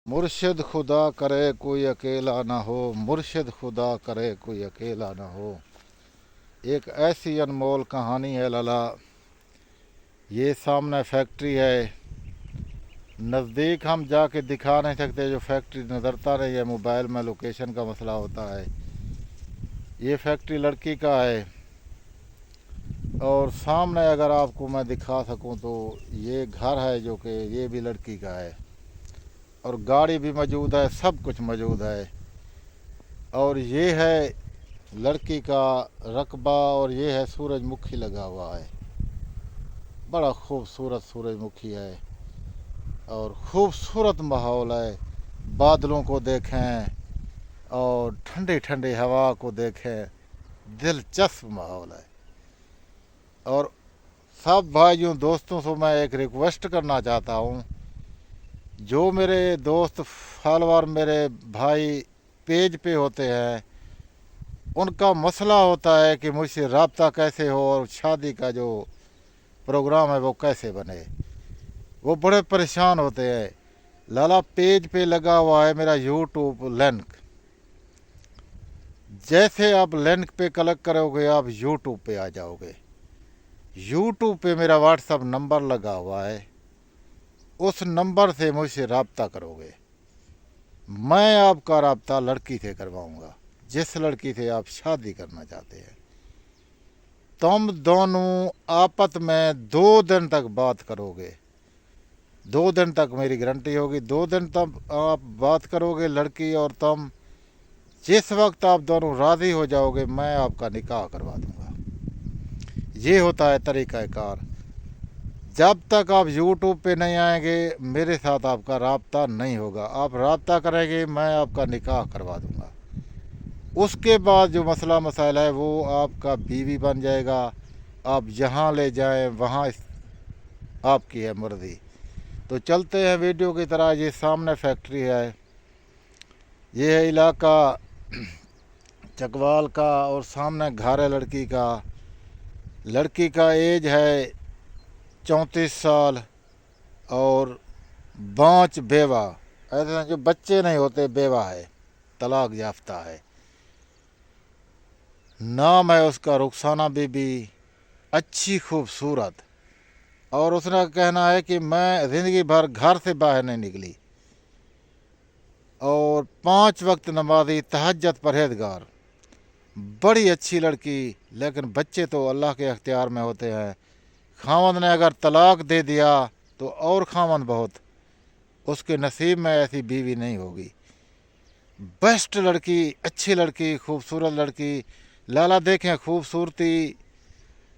मुर्शिद खुदा करे कोई अकेला ना हो, मुर्शिद खुदा करे कोई अकेला ना हो। एक ऐसी अनमोल कहानी है लाला। ये सामने फैक्ट्री है, नज़दीक हम जाके दिखा नहीं सकते, जो फैक्ट्री नज़रता नहीं है, मोबाइल में लोकेशन का मसला होता है। ये फैक्ट्री लड़की का है, और सामने अगर आपको मैं दिखा सकूं तो ये घर है जो कि ये भी लड़की का है, और गाड़ी भी मौजूद है, सब कुछ मौजूद है। और ये है लड़की का रकबा, और ये है सूरजमुखी लगा हुआ है, बड़ा खूबसूरत सूरजमुखी है, और खूबसूरत माहौल है। बादलों को देखें और ठंडी ठंडी हवा को देखें, दिलचस्प माहौल है। और सब भाइयों दोस्तों से मैं एक रिक्वेस्ट करना चाहता हूँ, जो मेरे दोस्त फॉलोअर मेरे भाई पेज पे होते हैं, उनका मसला होता है कि मुझसे रब्ता कैसे हो और शादी का जो प्रोग्राम है वो कैसे बने। वो बड़े परेशान होते हैं। लाला पेज पे लगा हुआ है मेरा यूट्यूब लिंक, जैसे आप लिंक पे क्लिक करोगे आप यूट्यूब पे आ जाओगे। यूट्यूब पे मेरा व्हाट्सअप नंबर लगा हुआ है, उस नंबर से मुझसे रब्ता करोगे। मैं आपका रब्ता लड़की से करवाऊंगा, जिस लड़की से आप शादी करना चाहते हैं। तुम दोनों आपस में 2 दिन तक बात करोगे, 2 दिन तक मेरी गारंटी होगी। 2 दिन तक आप बात करोगे लड़की और तुम, जिस वक्त आप दोनों राज़ी हो जाओगे मैं आपका निकाह करवा दूंगा। ये होता है तरीक़ाकार। जब तक आप यूट्यूब पे नहीं आएंगे मेरे साथ आपका राब्ता नहीं होगा। आप राब्ता करेंगे मैं आपका निकाह करवा दूंगा। उसके बाद जो मसला मसाइल है वो आपका बीवी बन जाएगा। आप जहाँ ले जाएं वहाँ आपकी है मर्ज़ी। तो चलते हैं वीडियो की तरह। ये सामने फैक्ट्री है, ये है इलाका चकवाल का, और सामने घर है लड़की का। लड़की का एज है 34 साल, और 5 बेवा, ऐसे जो बच्चे नहीं होते बेवा है, तलाक याफ्ता है। नाम है उसका रुखसाना बीबी, अच्छी खूबसूरत। और उसका कहना है कि मैं ज़िंदगी भर घर से बाहर नहीं निकली, और 5 वक्त नमाजी, तहज्जुद परहेजगार। बड़ी अच्छी लड़की, लेकिन बच्चे तो अल्लाह के अख्तियार में होते हैं। खामद ने अगर तलाक दे दिया तो और खामद बहुत, उसके नसीब में ऐसी बीवी नहीं होगी। बेस्ट लड़की, अच्छी लड़की, खूबसूरत लड़की। लाला देखें, खूबसूरती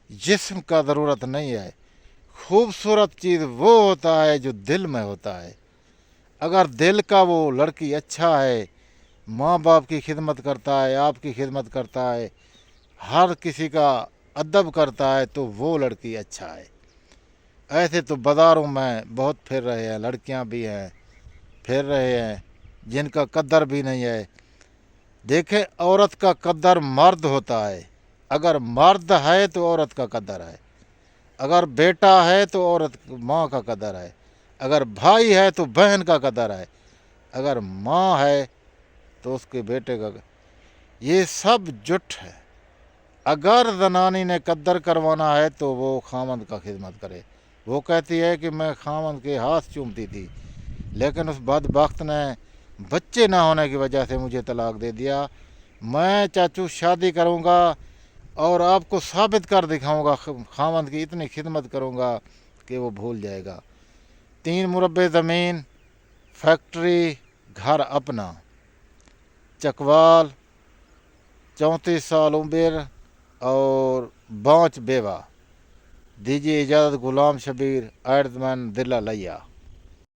जिस्म का ज़रूरत नहीं है। खूबसूरत चीज़ वो होता है जो दिल में होता है। अगर दिल का वो लड़की अच्छा है, माँ बाप की खिदमत करता है, आपकी खिदमत करता है, हर किसी का अदब करता है, तो वो लड़की अच्छा है। ऐसे तो बाज़ारों में बहुत फिर रहे हैं, लड़कियां भी हैं, फिर रहे हैं जिनका कद्र भी नहीं है। देखें, औरत का कद्र मर्द होता है। अगर मर्द है तो औरत का कद्र है, अगर बेटा है तो औरत माँ का कद्र है, अगर भाई है तो बहन का कद्र है, अगर माँ है तो उसके बेटे का। ये सब जुट है। अगर जनानी ने कद्र करवाना है तो वो खामद का खिदमत करे। वो कहती है कि मैं खामद के हाथ चूमती थी, लेकिन उस बदबख्त ने बच्चे ना होने की वजह से मुझे तलाक दे दिया। मैं चाचू शादी करूँगा और आपको साबित कर दिखाऊँगा, खामद की इतनी खिदमत करूँगा कि वो भूल जाएगा। 3 मुरब्बे ज़मीन, फैक्ट्री, घर अपना, चकवाल, 34 साल उम्र, और 5 बेवा। दीजिए इजाज़त, गुलाम शबीर, एडमैन दिल्ला लिया।